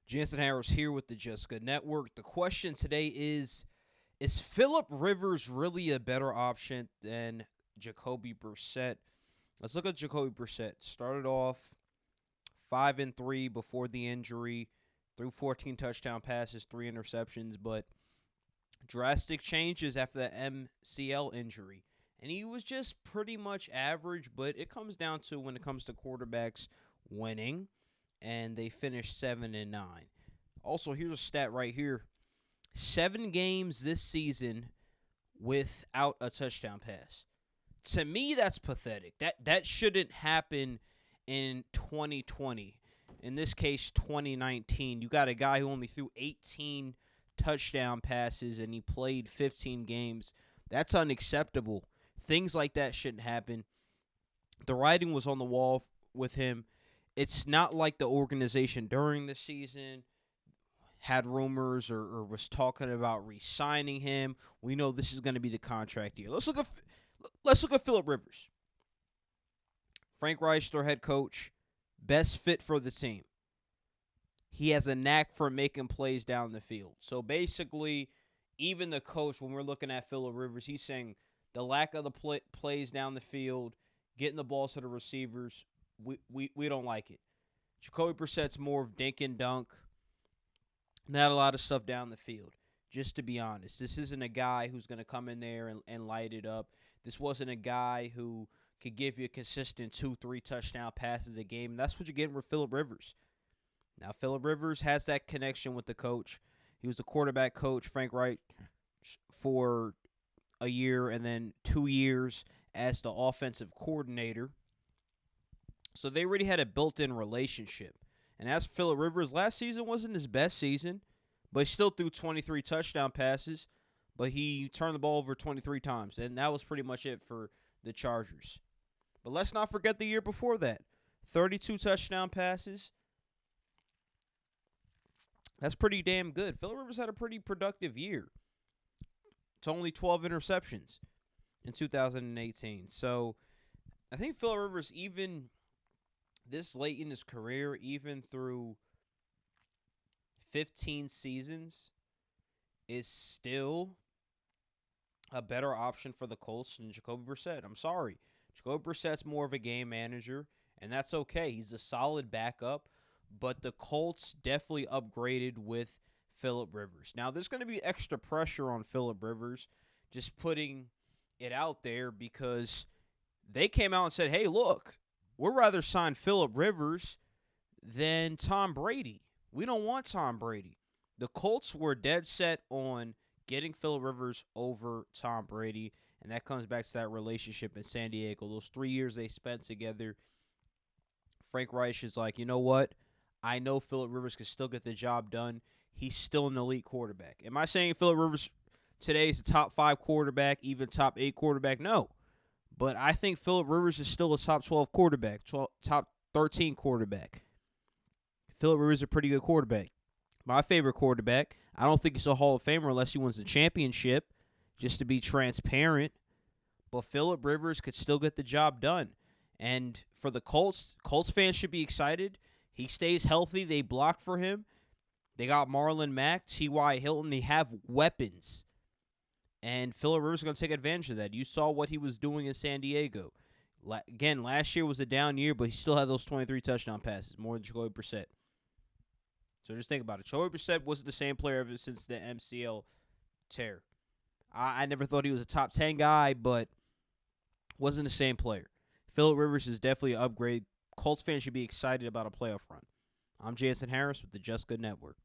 Jansen Harris here with the Just Good Network. The question today is Phillip Rivers really a better option than Jacoby Brissett? Let's look at Jacoby Brissett. Started off 5-3 before the injury, threw 14 touchdown passes, 3 interceptions, but drastic changes after the MCL injury. And he was just pretty much average, but it comes down to when it comes to quarterbacks winning, and they finished 7-9. Also, here's a stat right here. 7 games this season without a touchdown pass. To me, that's pathetic. That shouldn't happen in 2020. In this case, 2019. You got a guy who only threw 18 touchdown passes and he played 15 games. That's unacceptable. Things like that shouldn't happen. The writing was on the wall with him. It's not like the organization during the season had rumors or was talking about re-signing him. We know this is going to be the contract year. Let's look at Phillip Rivers. Frank Reich, their head coach, best fit for the team. He has a knack for making plays down the field. So basically, even the coach, when we're looking at Phillip Rivers, he's saying the lack of the plays down the field, getting the balls to the receivers, we don't like it. Jacoby Brissett's more of dink and dunk. Not a lot of stuff down the field. Just to be honest, this isn't a guy who's going to come in there and light it up. This wasn't a guy who could give you a consistent 2-3 touchdown passes a game. And that's what you're getting with Phillip Rivers. Now, Phillip Rivers has that connection with the coach. He was the quarterback coach, Frank Reich, for a year and then 2 years as the offensive coordinator. So they already had a built-in relationship. And as for Phillip Rivers, last season wasn't his best season, but he still threw 23 touchdown passes, but he turned the ball over 23 times, and that was pretty much it for the Chargers. But let's not forget the year before that. 32 touchdown passes. That's pretty damn good. Phillip Rivers had a pretty productive year. It's only 12 interceptions in 2018. So I think Phillip Rivers, even this late in his career, even through 15 seasons, is still a better option for the Colts than Jacoby Brissett. I'm sorry. Jacoby Brissett's more of a game manager, and that's okay. He's a solid backup, but the Colts definitely upgraded with Phillip Rivers. Now, there's going to be extra pressure on Phillip Rivers, just putting it out there, because they came out and said, hey, look, we'd rather sign Phillip Rivers than Tom Brady. We don't want Tom Brady. The Colts were dead set on getting Phillip Rivers over Tom Brady, and that comes back to that relationship in San Diego. Those 3 years they spent together, Frank Reich is like, you know what? I know Phillip Rivers can still get the job done. He's still an elite quarterback. Am I saying Phillip Rivers today is a top 5 quarterback, even top 8 quarterback? No. But I think Phillip Rivers is still a top 12 quarterback, top 13 quarterback. Phillip Rivers is a pretty good quarterback. My favorite quarterback. I don't think he's a Hall of Famer unless he wins the championship, just to be transparent. But Phillip Rivers could still get the job done. And for the Colts fans should be excited. He stays healthy. They block for him. They got Marlon Mack, T.Y. Hilton. They have weapons. And Phillip Rivers is going to take advantage of that. You saw what he was doing in San Diego. Again, last year was a down year, but he still had those 23 touchdown passes, more than Jacoby Brissett. So just think about it. Jacoby Brissett wasn't the same player ever since the MCL tear. I never thought he was a top 10 guy, but wasn't the same player. Phillip Rivers is definitely an upgrade. Colts fans should be excited about a playoff run. I'm Jansen Harris with the Just Good Network.